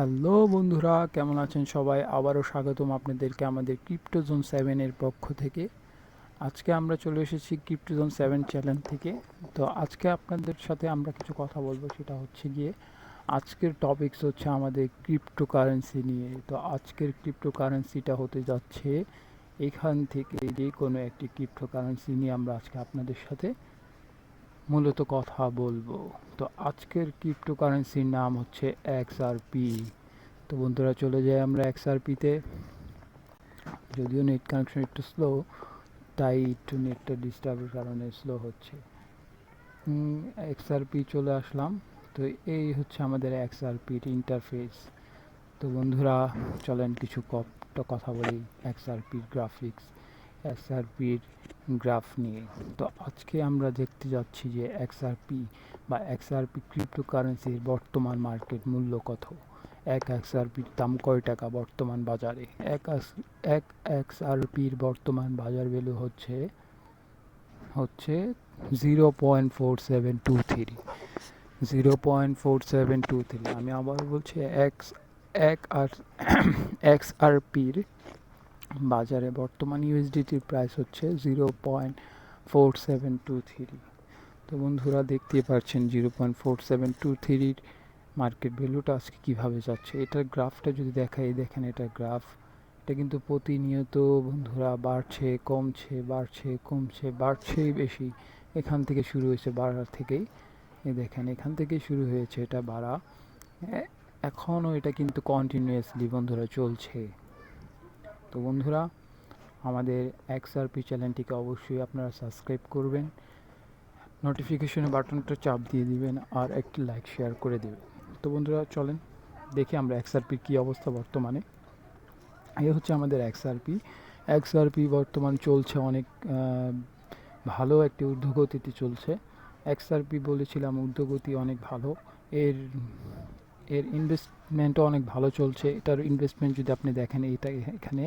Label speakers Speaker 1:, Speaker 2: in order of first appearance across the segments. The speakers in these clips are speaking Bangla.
Speaker 1: হ্যালো বন্ধুরা, কেমন আছেন সবাই? আবারও স্বাগতম আপনাদেরকে আমাদের ক্রিপ্টোজোন 7 এর পক্ষ থেকে। আজকে আমরা চলে এসেছি ক্রিপ্টোজোন 7 চ্যানেল থেকে। তো আজকে আপনাদের সাথে আমরা কিছু কথা বলবো, সেটা হচ্ছে গিয়ে আজকের টপিকস হচ্ছে আমাদের ক্রিপ্টোকারেন্সি নিয়ে। তো আজকের ক্রিপ্টোকারেন্সিটা হতে যাচ্ছে এখান থেকে যে কোনো একটি ক্রিপ্টোকারেন্সি নিয়ে আমরা আজকে আপনাদের সাথে মূলত কথা বলবো। তো আজকের ক্রিপ্টোকারেন্সির নাম হচ্ছে XRP। তো বন্ধুরা, চলে যাই আমরা XRPতে। যদিও নেট কানেকশন একটু স্লো, তাই একটু নেটটা ডিস্টার্বের কারণে স্লো হচ্ছে। XRP চলে আসলাম। তো এই হচ্ছে আমাদের XRPর ইন্টারফেস। তো বন্ধুরা, চলেন কিছু কথা বলি XRPর গ্রাফিক্স, XRPর গ্রাফ নিয়ে। তো আজকে আমরা দেখতে যাচ্ছি যে XRP বা XRP ক্রিপ্টোকারেন্সির বর্তমান মার্কেট মূল্য কত। এক XRPর দাম কয় টাকা বর্তমান বাজারে? এক XRPর বর্তমান বাজার ভ্যালু হচ্ছে হচ্ছে 0.4723। 0.4723। আমি আবার বলছি, এক আর XRPর বাজারে বর্তমান ইউএসডিটির প্রাইস হচ্ছে 0.4723। তো বন্ধুরা, দেখতেই পাচ্ছেন 0.4723 মার্কেট ভ্যালুটা আজকে কীভাবে যাচ্ছে। এটার গ্রাফটা যদি দেখাই, দেখেন এটার গ্রাফ। এটা কিন্তু প্রতিনিয়ত বন্ধুরা বাড়ছে কমছে, বাড়ছে কমছে, বাড়ছেই বেশি। এখান থেকে শুরু হয়েছে বাড়ার থেকেই, এই দেখেন এখান থেকেই শুরু হয়েছে এটা বাড়া। এখনও এটা কিন্তু কন্টিনিউয়াসলি বন্ধুরা চলছে। তো বন্ধুরা, আমাদের XRP চ্যানেলটিকে অবশ্যই আপনারা সাবস্ক্রাইব করবেন, নোটিফিকেশনের বাটনটা চাপ দিয়ে দিবেন, আর একটি লাইক শেয়ার করে দেবেন। তো বন্ধুরা, চলেন দেখি আমরা XRPর কী অবস্থা বর্তমানে। এই হচ্ছে আমাদের XRP বর্তমান চলছে অনেক ভালো একটি ঊর্ধ্বগতিতে চলছে। XRP বলেছিলাম ঊর্ধ্বগতি অনেক ভালো। এর এর ইনভেস্টমেন্টও অনেক ভালো চলছে। এটার ইনভেস্টমেন্ট যদি আপনি দেখেন, এটা এখানে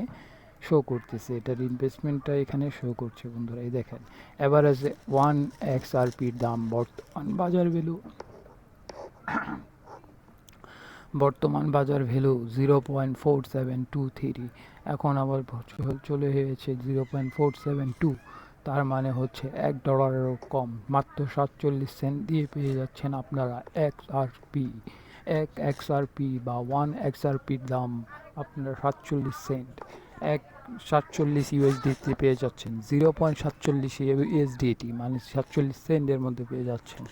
Speaker 1: শো করতেছে, এটার ইনভেস্টমেন্টটা এখানে শো করছে বন্ধুরা। এই দেখেন অ্যাভারেজে 1 XRPর দাম বর্তমান বাজার ভ্যালু 0.4723। এখন আবার চলে হয়েছে 0.472। তার মানে হচ্ছে $1 কম, মাত্র 47 সেন্ট দিয়ে পেয়ে যাচ্ছেন আপনারা XRP। এক XRP বা 1 XRPর দাম আপনারা 47 সেন্ট, 47 USDT পেয়ে যাচ্ছেন। 0.47 USDT মানে 47 সেন্টের মধ্যে পেয়ে যাচ্ছেন।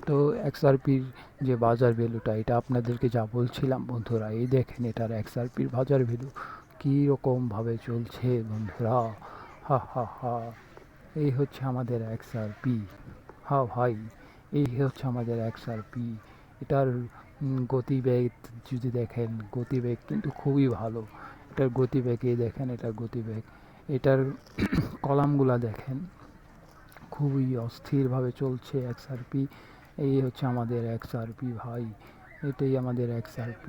Speaker 1: তো XRPর যে বাজার ভ্যালুটা, এটা আপনাদেরকে যা বলছিলাম বন্ধুরা, এই দেখেন এটার XRPর বাজার ভ্যালু কীরকমভাবে চলছে বন্ধুরা। হা হা হা, এই হচ্ছে আমাদের XRP। হা ভাই, এই হচ্ছে আমাদের XRP। এটার গতিবেগ যদি দেখেন, গতিবেগ কিন্তু খুবই ভালো। এটার গতিবেগে দেখেন, এটার গতিবেগ, এটার কলামগুলা দেখেন, খুবই অস্থিরভাবে চলছে XRP। এই হচ্ছে আমাদের XRP ভাই, এটাই আমাদের XRP।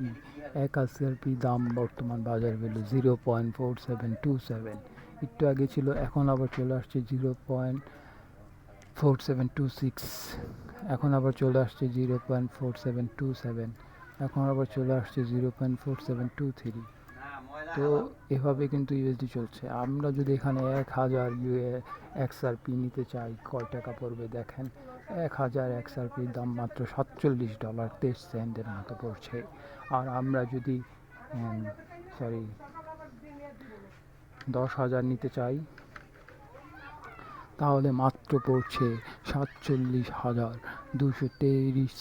Speaker 1: এক XRP দাম বর্তমান বাজার ভ্যালু 0.4727। একটু আগে ছিল, এখন আবার চলে আসছে 0.4726। এখন আবার চলে আসছে 0.4727। এখন আবার চলে আসছে 0.4723। তো এভাবে কিন্তু ইউএসডি চলছে। আমরা যদি এখানে 1000 XRP নিতে চাই, কয় টাকা পড়বে দেখেন। 1000 XRPর দাম মাত্র $47.23 মতো পড়ছে। আর আমরা যদি 10,000 নিতে চাই, তাহলে মাত্র পড়ছে $47,223।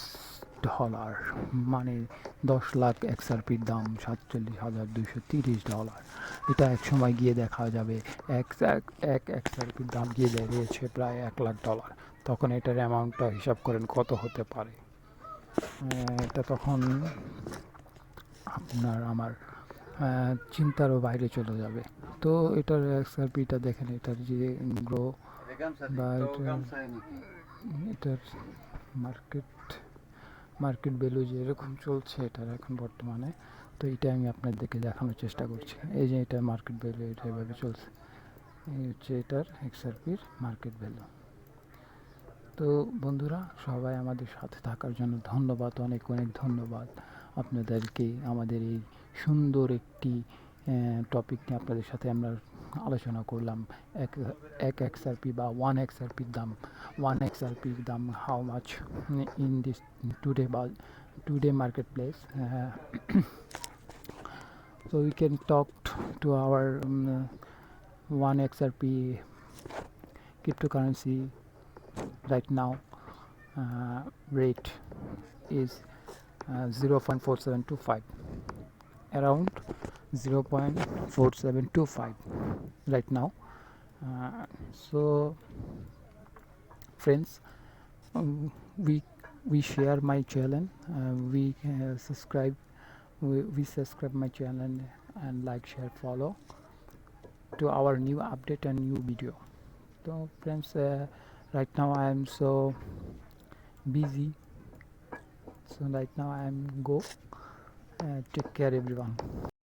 Speaker 1: মানে 10 লাখ XRPর দাম $47,230। এটা এক সময় গিয়ে দেখা যাবে এক XRPর দাম গিয়ে দাঁড়িয়েছে প্রায় $1,00,000। তখন এটার অ্যামাউন্টটা হিসাব করেন কত হতে পারে। এটা তখন আপনার আমার চিন্তারও বাইরে চলে যাবে। তো এটার XRPটা দেখেন, এটার যে গ্রো বা এটার মার্কেট ভ্যালু যে এরকম চলছে এটার এখন বর্তমানে। তো এটা আমি আপনাদেরকে দেখানোর চেষ্টা করছি। এই যে এটা মার্কেট ভ্যালু, এটা এভাবে চলছে। এই হচ্ছে এটার XRPর মার্কেট ভ্যালু। তো বন্ধুরা, সবাই আমাদের সাথে থাকার জন্য ধন্যবাদ, অনেক অনেক ধন্যবাদ। আপনাদেরকে আমাদের এই সুন্দর একটি টপিক নিয়ে আপনাদের সাথে আমরা আলোচনা করলাম। এক এক এক্সআরপি বা ওয়ান এক্সআরপির দাম, ওয়ান এক্সআরপির দাম how much in this today বা today market place. So we can talk to our one XRP cryptocurrency right now. Rate is 0.4725, around 0.4725 right now. So friends, we share my channel, we subscribe, we subscribe my channel and like, share, follow to our new update and new video. So friends, right now I am so busy, so right now I am go. Take care everyone.